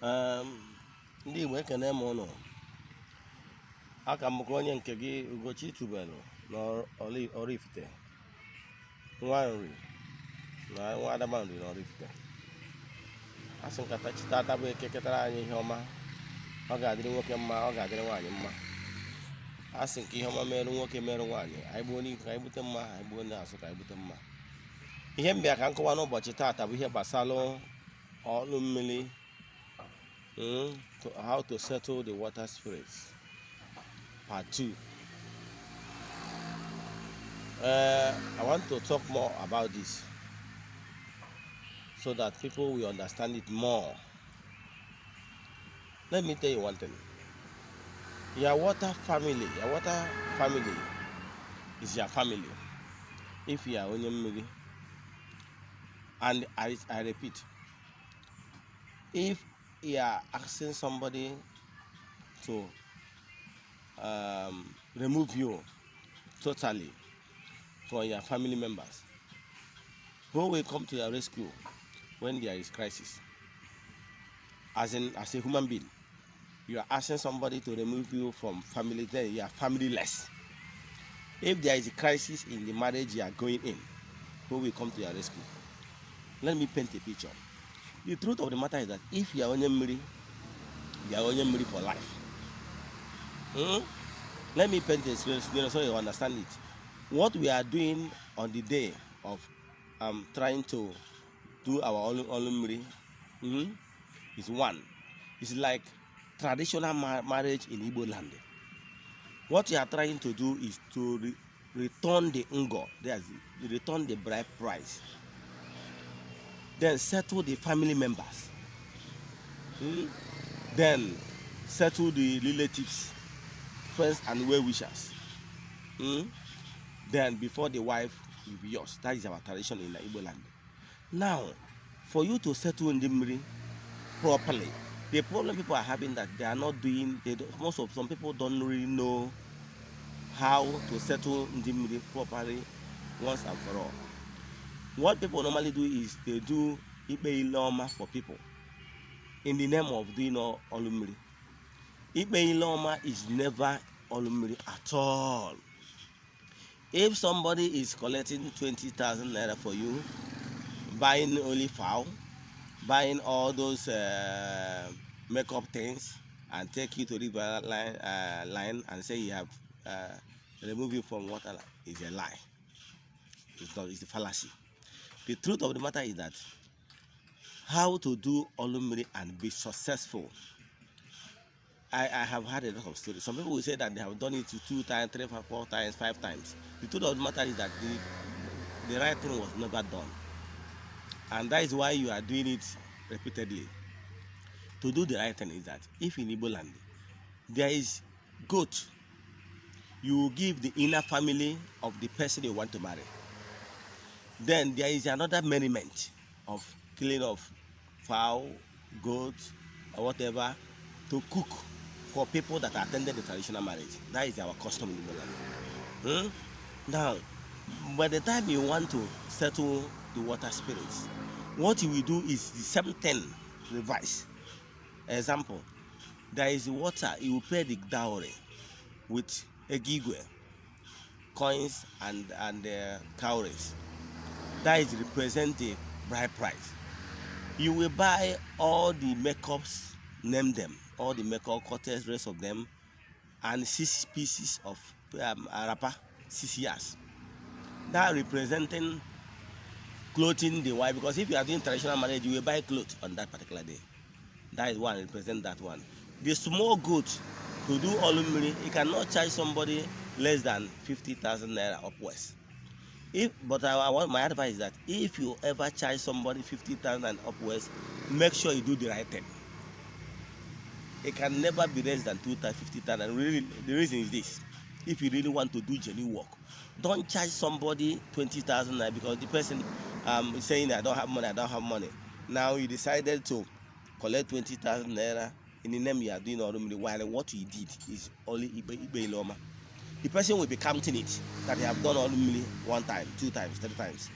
ndị Igbo ekene m ụnụ. Aka m ka onye nke gị Ugochi tubelu n'Oraifite, nwa nri na nwa Adamanri n'Oraifite. Asị nkata chita atabụ eke ketara anyị ihe ọma, ọ ga-adịrị nwoke mma, ọ ga-adịrị nwaanyị mma. Asị nke ihe ọma merụ nwoke merụ nwaanyị, anyị gbuo n'ike ka anyị bute mma, anyị gbuo n'azụ ka anyị bute mma. Ihe mbịa ka nkọwa n'ụbọchị taata bụ ihe gbasara ọlụ mmiri, how to settle the water spirits, part 2. I want to talk more about this so that people will understand it more. Let me tell you one thing. Your water family is your family. If you are onye mmiri, and I repeat, if you are asking somebody to remove you totally from your family members, who will come to your rescue when there is crisis? As a human being, you are asking somebody to remove you from family, then you are familyless. If there is a crisis in the marriage you are going in, who will come to your rescue? Let me paint a picture. The truth of the matter is that if you are onye mmiri, you are onye mmiri for life. Let me paint a scenario so you understand it. What we are doing on the day of trying to do our mmiri is one. It's like traditional marriage in Igbo land. What you are trying to do is to return the ngo, return the bride price, then settle the family members, then settle the relatives, friends and well-wishers. Then before the wife will be yours. That is our tradition in the Igbo land. Now, for you to settle in the mmiri properly, the problem people are having that they are not doing, some people don't really know how to settle in the mmiri properly once and for all. What people normally do is they do ikpe ile for people in the name of doing olu mmiri. Ikpe ile is never olu mmiri at all. If somebody is collecting 20,000 naira for you, buying only fowl, buying all those makeup things, and take you to the river line and say you have removed you from water, is a lie. It's a fallacy. The truth of the matter is that how to do olu mmiri and be successful. I have had a lot of stories. Some people will say that they have done it 2 times, 3, 4 times, 5 times. The truth of the matter is that the right thing was never done. And that is why you are doing it repeatedly. To do the right thing is that if in Igbo land there is goat, you will give the inner family of the person you want to marry. Then there is another merriment of killing of fowl, goat, or whatever to cook for people that attended the traditional marriage. That is our custom in the land. Now, by the time you want to settle the water spirits, what you will do is the same thing reverse. Example, there is water, you will pay the dowry with egigwe, coins and cowries. That is represent the bride price. You will buy all the makeups, name them, all the makeup cutters, rest of them, and 6 pieces of wrapper, 6 years. That representing clothing the wife, because if you are doing traditional marriage, you will buy clothes on that particular day. That is one, represent that one. The small goat to do olu mmiri, you cannot charge somebody less than 50,000 naira upwards. But my advice is that if you ever charge somebody 50,000 and upwards, make sure you do the right thing. It can never be less than 50,000. Really, the reason is this: if you really want to do genuine work, don't charge somebody 20,000 naira because the person is saying, I don't have money. Now you decided to collect 20,000 naira in the name you are doing olu mmiri, while what you did is only ikpe ile. The person will be counting it that they have done olu mmiri 1 time, 2 times, 3 times.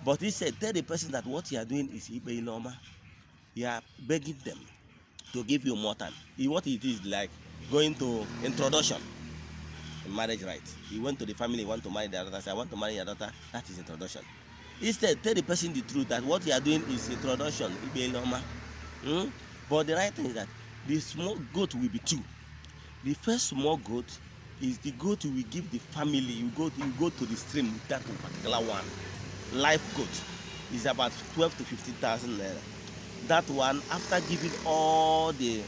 But he said, tell the person that what you are doing is ikpe ile. You are begging them to give you more time. What it is like going to introduction in marriage right. You went to the family, you want to marry their daughter, say I want to marry your daughter, that is introduction. Instead, tell the person the truth that what you are doing is introduction. Hmm? But the right thing is that the small goat will be two. The first small goat is the goat you will give the family. You go to the stream with that particular one. Live goat is about 12 to 15,000 naira. That one, after giving all the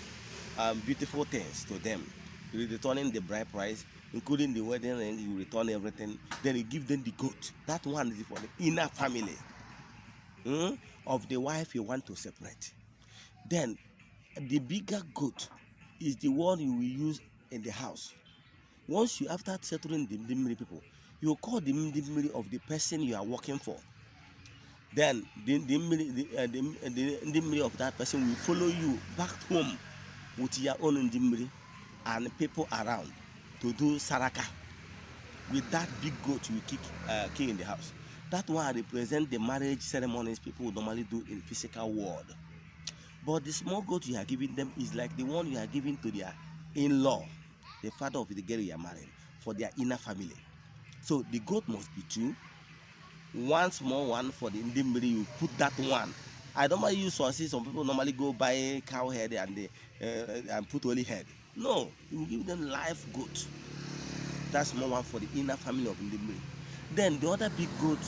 beautiful things to them, you returning the bride price, including the wedding ring, you return everything. Then you give them the goat. That one is for the inner family of the wife you want to separate. Then the bigger goat is the one you will use in the house. Once you after settling the mmiri people, you call the mmiri of the person you are working for. Then the mmiri of that person will follow you back home with your own mmiri and people around to do saraka with that big goat you kill in the house. That one represents the marriage ceremonies people normally do in physical world. But the small goat you are giving them is like the one you are giving to their in-law, the father of the girl you are marrying, for their inner family. So the goat must be two. One small one for the mmiri, you put that one. I normally use sources. Some people normally go buy cow head and put only head. No, you give them live goat. That small one for the inner family of mmiri. Then the other big goat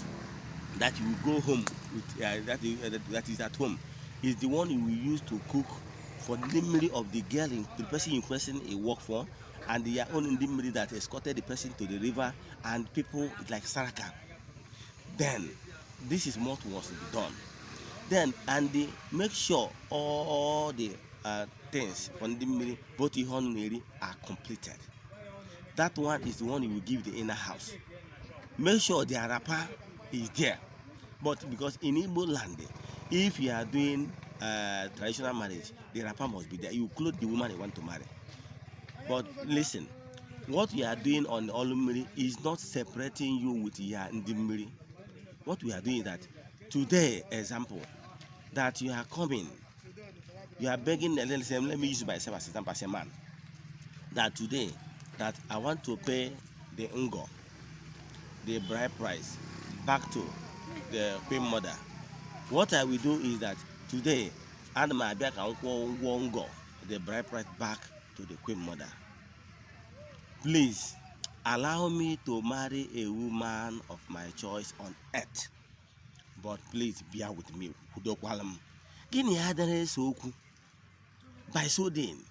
that you will go home with, that is at home, is the one you will use to cook for the mmiri of the girl, the person in question you work for, and their own mmiri that escorted the person to the river, and people like saraka. Then this is what was done. Then and they make sure all the things on the mmiri, both the honey are completed. That one is the one you will give the inner house. Make sure the wrapper is there. But because in Igbo land, if you are doing traditional marriage, the wrapper must be there. You clothe the woman you want to marry. But listen, what we are doing on the Olumiri is not separating you with your Ndimiri. What we are doing is that today, example, that you are coming, you are begging, let me use myself as example as a man, that today, that I want to pay the Ngo, the bride price, back to the queen mother. What I will do is that today, and my back won't go the bride price back to the queen mother. Please allow me to marry a woman of my choice on earth. But please bear with me. By so doing,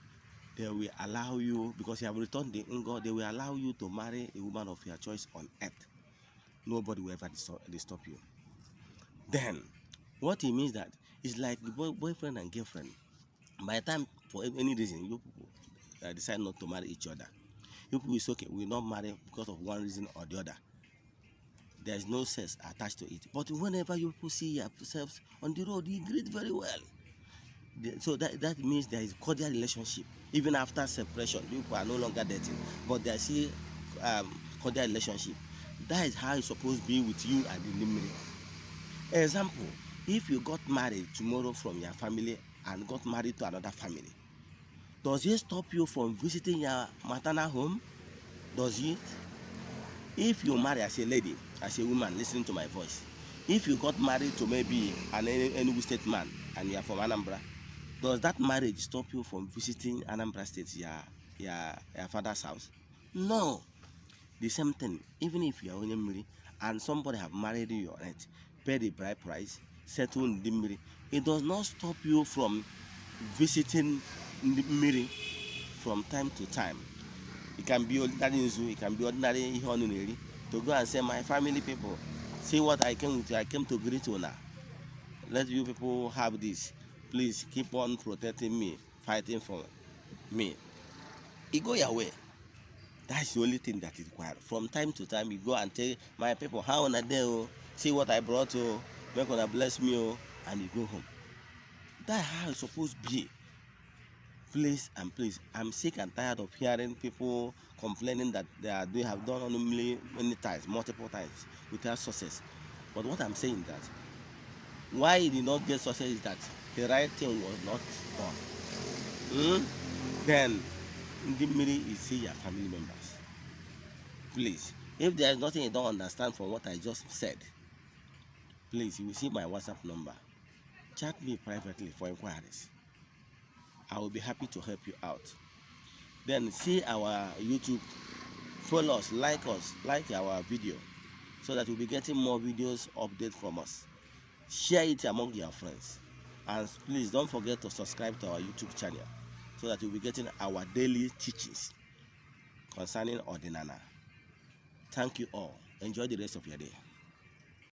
they will allow you, because you have returned the Ngo, they will allow you to marry a woman of your choice on earth. Nobody will ever stop you. Then, what it means that it's like the boyfriend and girlfriend. By the time, for any reason, you people decide not to marry each other, you people is okay, we will not marry because of one reason or the other. There is no sex attached to it. But whenever you people see yourselves on the road, you greet very well. So that means there is cordial relationship. Even after separation, people are no longer dating, but there is still cordial relationship. That is how it's supposed to be with you and the Nimri. Example, if you got married tomorrow from your family and got married to another family, does it stop you from visiting your maternal home? Does it? If you marry as a lady, as a woman listening to my voice, if you got married to maybe an Enugu state man and you are from Anambra, does that marriage stop you from visiting Anambra State, your father's house? No. The same thing, even if you are only married and somebody have married you on it, pay the bride price, settle in the Mmiri, it does not stop you from visiting the Mmiri from time to time. It can be ordinary Nzu, it can be ordinary Ihonuneri, to go and say, my family people, see what I came with, I came to greet you now. Let you people have this. Please keep on protecting me, fighting for me. You go your way. That's the only thing that is required. From time to time, you go and tell my people, how on a day, see what I brought, make gonna bless me, and you go home. That's how it's supposed to be. Please and please, I'm sick and tired of hearing people complaining that they have done only many times, multiple times, without success. But what I'm saying is that why it did not get success is that the right thing was not done. then mmiri is say your family members. Please, if there is nothing you don't understand from what I just said, please, you will see my WhatsApp number. Chat me privately for inquiries. I will be happy to help you out. Then see our YouTube, follow us, like our video, so that you'll be getting more videos updates from us. Share it among your friends, and please don't forget to subscribe to our YouTube channel, so that you'll be getting our daily teachings concerning Eze-Ana. Thank you all. Enjoy the rest of your day.